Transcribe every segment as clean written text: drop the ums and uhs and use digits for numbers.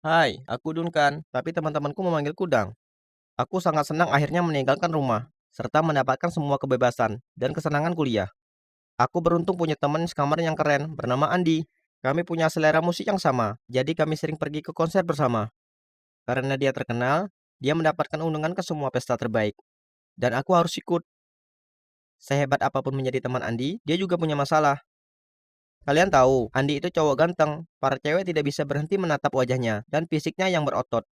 Hai, aku Duncan, tapi teman-temanku memanggilku Dang. Aku sangat senang akhirnya meninggalkan rumah, serta mendapatkan semua kebebasan dan kesenangan kuliah. Aku beruntung punya teman sekamar yang keren, bernama Andi. Kami punya selera musik yang sama, jadi kami sering pergi ke konser bersama. Karena dia terkenal, dia mendapatkan undangan ke semua pesta terbaik, dan aku harus ikut. Sehebat apapun menjadi teman Andi, dia juga punya masalah. Kalian tahu, Andi itu cowok ganteng. Para cewek tidak bisa berhenti menatap wajahnya dan fisiknya yang berotot.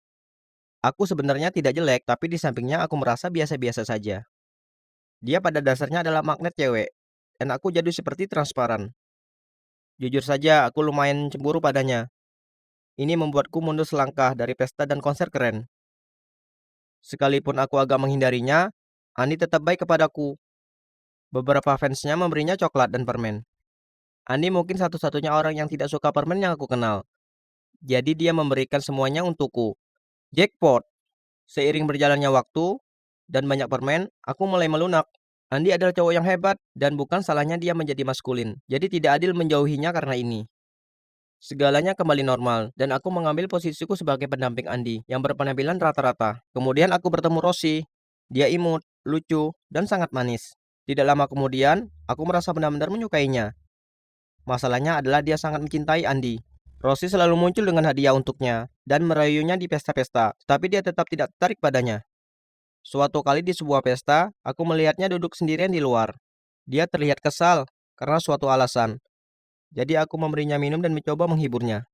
Aku sebenarnya tidak jelek, tapi di sampingnya aku merasa biasa-biasa saja. Dia pada dasarnya adalah magnet cewek, dan aku jadi seperti transparan. Jujur saja, aku lumayan cemburu padanya. Ini membuatku mundur selangkah dari pesta dan konser keren. Sekalipun aku agak menghindarinya, Ani tetap baik kepadaku. Beberapa fansnya memberinya coklat dan permen. Ani mungkin satu-satunya orang yang tidak suka permen yang aku kenal. Jadi dia memberikan semuanya untukku. Jackpot! Seiring berjalannya waktu dan banyak permen, aku mulai melunak. Andi adalah cowok yang hebat dan bukan salahnya dia menjadi maskulin. Jadi tidak adil menjauhinya karena ini. Segalanya kembali normal dan aku mengambil posisiku sebagai pendamping Andi yang berpenampilan rata-rata. Kemudian aku bertemu Rosie. Dia imut, lucu, dan sangat manis. Tidak lama kemudian, aku merasa benar-benar menyukainya. Masalahnya adalah dia sangat mencintai Andi. Rosie selalu muncul dengan hadiah untuknya dan merayunya di pesta-pesta, tapi dia tetap tidak tertarik padanya. Suatu kali di sebuah pesta, aku melihatnya duduk sendirian di luar. Dia terlihat kesal karena suatu alasan. Jadi aku memberinya minum dan mencoba menghiburnya.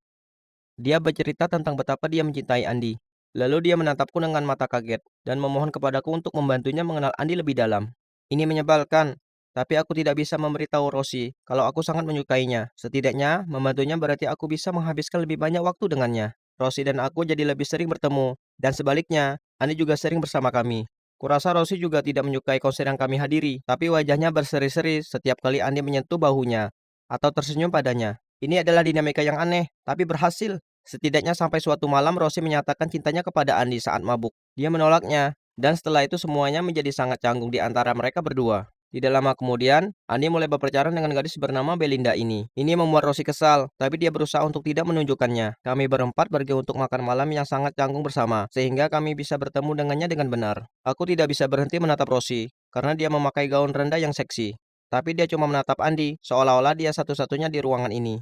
Dia bercerita tentang betapa dia mencintai Andi. Lalu dia menatapku dengan mata kaget dan memohon kepadaku untuk membantunya mengenal Andi lebih dalam. Ini menyebalkan, tapi aku tidak bisa memberitahu Rosie kalau aku sangat menyukainya. Setidaknya, membantunya berarti aku bisa menghabiskan lebih banyak waktu dengannya. Rosie dan aku jadi lebih sering bertemu, dan sebaliknya, Andi juga sering bersama kami. Kurasa Rosie juga tidak menyukai konser yang kami hadiri, tapi wajahnya berseri-seri setiap kali Andi menyentuh bahunya atau tersenyum padanya. Ini adalah dinamika yang aneh, tapi berhasil. Setidaknya sampai suatu malam Rosie menyatakan cintanya kepada Andi saat mabuk. Dia menolaknya, dan setelah itu semuanya menjadi sangat canggung di antara mereka berdua. Tidak lama kemudian, Andi mulai berpacaran dengan gadis bernama Belinda ini. Ini membuat Rosie kesal, tapi dia berusaha untuk tidak menunjukkannya. Kami berempat pergi untuk makan malam yang sangat canggung bersama, sehingga kami bisa bertemu dengannya dengan benar. Aku tidak bisa berhenti menatap Rosie, karena dia memakai gaun rendah yang seksi. Tapi dia cuma menatap Andi, seolah-olah dia satu-satunya di ruangan ini.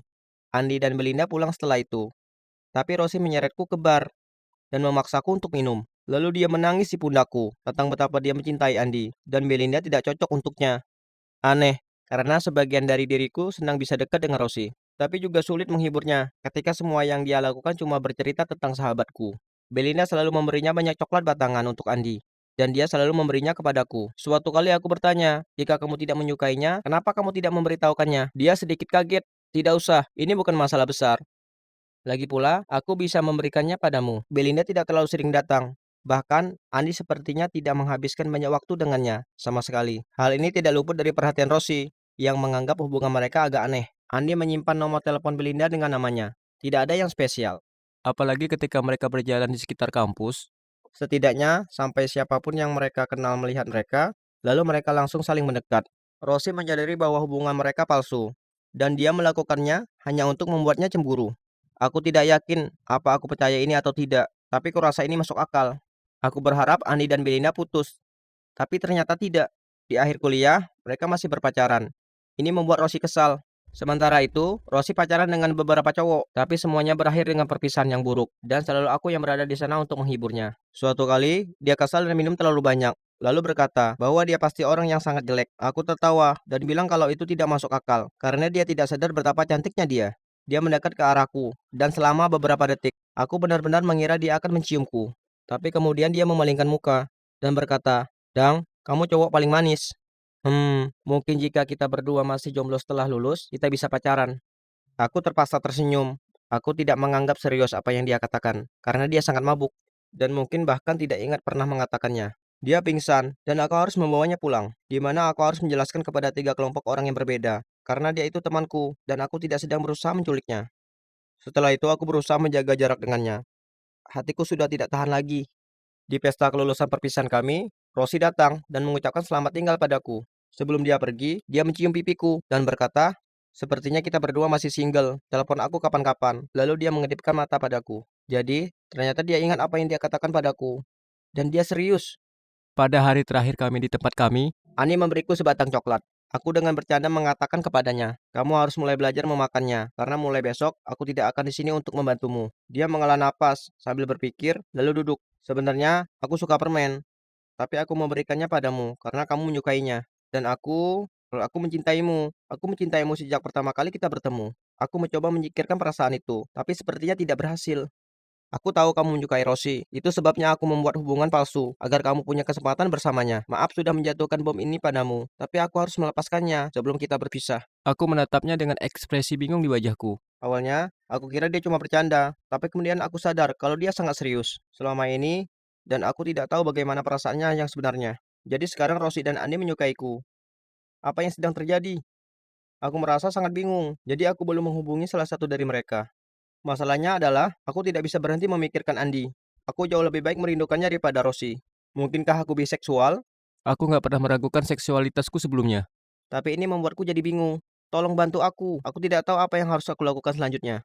Andi dan Belinda pulang setelah itu. Tapi Rosie menyeretku ke bar dan memaksaku untuk minum. Lalu dia menangis di pundakku tentang betapa dia mencintai Andi dan Belinda tidak cocok untuknya. Aneh, karena sebagian dari diriku senang bisa dekat dengan Rosie, tapi juga sulit menghiburnya ketika semua yang dia lakukan cuma bercerita tentang sahabatku. Belinda selalu memberinya banyak coklat batangan untuk Andi, dan dia selalu memberinya kepadaku. Suatu kali aku bertanya, jika kamu tidak menyukainya, kenapa kamu tidak memberitahukannya? Dia sedikit kaget. Tidak usah, ini bukan masalah besar. Lagi pula, aku bisa memberikannya padamu. Belinda tidak terlalu sering datang. Bahkan, Andi sepertinya tidak menghabiskan banyak waktu dengannya sama sekali. Hal ini tidak luput dari perhatian Rosie, yang menganggap hubungan mereka agak aneh. Andi menyimpan nomor telepon Belinda dengan namanya. Tidak ada yang spesial. Apalagi ketika mereka berjalan di sekitar kampus. Setidaknya, sampai siapapun yang mereka kenal melihat mereka, lalu mereka langsung saling mendekat. Rosie menyadari bahwa hubungan mereka palsu, dan dia melakukannya hanya untuk membuatnya cemburu. Aku tidak yakin apa aku percaya ini atau tidak, tapi kurasa ini masuk akal. Aku berharap Andi dan Belinda putus, tapi ternyata tidak. Di akhir kuliah, mereka masih berpacaran. Ini membuat Rosie kesal. Sementara itu, Rosie pacaran dengan beberapa cowok, tapi semuanya berakhir dengan perpisahan yang buruk, dan selalu aku yang berada di sana untuk menghiburnya. Suatu kali, dia kesal dan minum terlalu banyak, lalu berkata bahwa dia pasti orang yang sangat jelek. Aku tertawa dan bilang kalau itu tidak masuk akal, karena dia tidak sadar betapa cantiknya dia. Dia mendekat ke arahku, dan selama beberapa detik, aku benar-benar mengira dia akan menciumku. Tapi kemudian dia memalingkan muka, dan berkata, "Dang, kamu cowok paling manis." Mungkin jika kita berdua masih jomblo setelah lulus, kita bisa pacaran. Aku terpaksa tersenyum. Aku tidak menganggap serius apa yang dia katakan, karena dia sangat mabuk, dan mungkin bahkan tidak ingat pernah mengatakannya. Dia pingsan, dan aku harus membawanya pulang, di mana aku harus menjelaskan kepada tiga kelompok orang yang berbeda, karena dia itu temanku, dan aku tidak sedang berusaha menculiknya. Setelah itu aku berusaha menjaga jarak dengannya. Hatiku sudah tidak tahan lagi. Di pesta kelulusan perpisahan kami, Rosie datang dan mengucapkan selamat tinggal padaku. Sebelum dia pergi, dia mencium pipiku dan berkata, "Sepertinya kita berdua masih single. Telepon aku kapan-kapan." Lalu dia mengedipkan mata padaku. Jadi, ternyata dia ingat apa yang dia katakan padaku. Dan dia serius. Pada hari terakhir kami di tempat kami, Ani memberiku sebatang coklat. Aku dengan bercanda mengatakan kepadanya, kamu harus mulai belajar memakannya, karena mulai besok aku tidak akan di sini untuk membantumu. Dia menghela napas sambil berpikir, lalu duduk. Sebenarnya, aku suka permen, tapi aku memberikannya padamu karena kamu menyukainya. Dan aku mencintaimu. Aku mencintaimu sejak pertama kali kita bertemu. Aku mencoba menyingkirkan perasaan itu, tapi sepertinya tidak berhasil. Aku tahu kamu menyukai Rosie. Itu sebabnya aku membuat hubungan palsu, agar kamu punya kesempatan bersamanya. Maaf sudah menjatuhkan bom ini padamu, tapi aku harus melepaskannya sebelum kita berpisah. aku menatapnya dengan ekspresi bingung di wajahku. Awalnya, aku kira dia cuma bercanda, tapi kemudian aku sadar kalau dia sangat serius selama ini, dan aku tidak tahu bagaimana perasaannya yang sebenarnya. Jadi sekarang Rosie dan Andi menyukaiku. Apa yang sedang terjadi? Aku merasa sangat bingung, jadi aku belum menghubungi salah satu dari mereka. Masalahnya adalah, aku tidak bisa berhenti memikirkan Andi. Aku jauh lebih baik merindukannya daripada Rosie. Mungkinkah aku biseksual? Aku nggak pernah meragukan seksualitasku sebelumnya. Tapi ini membuatku jadi bingung. Tolong bantu aku. Aku tidak tahu apa yang harus aku lakukan selanjutnya.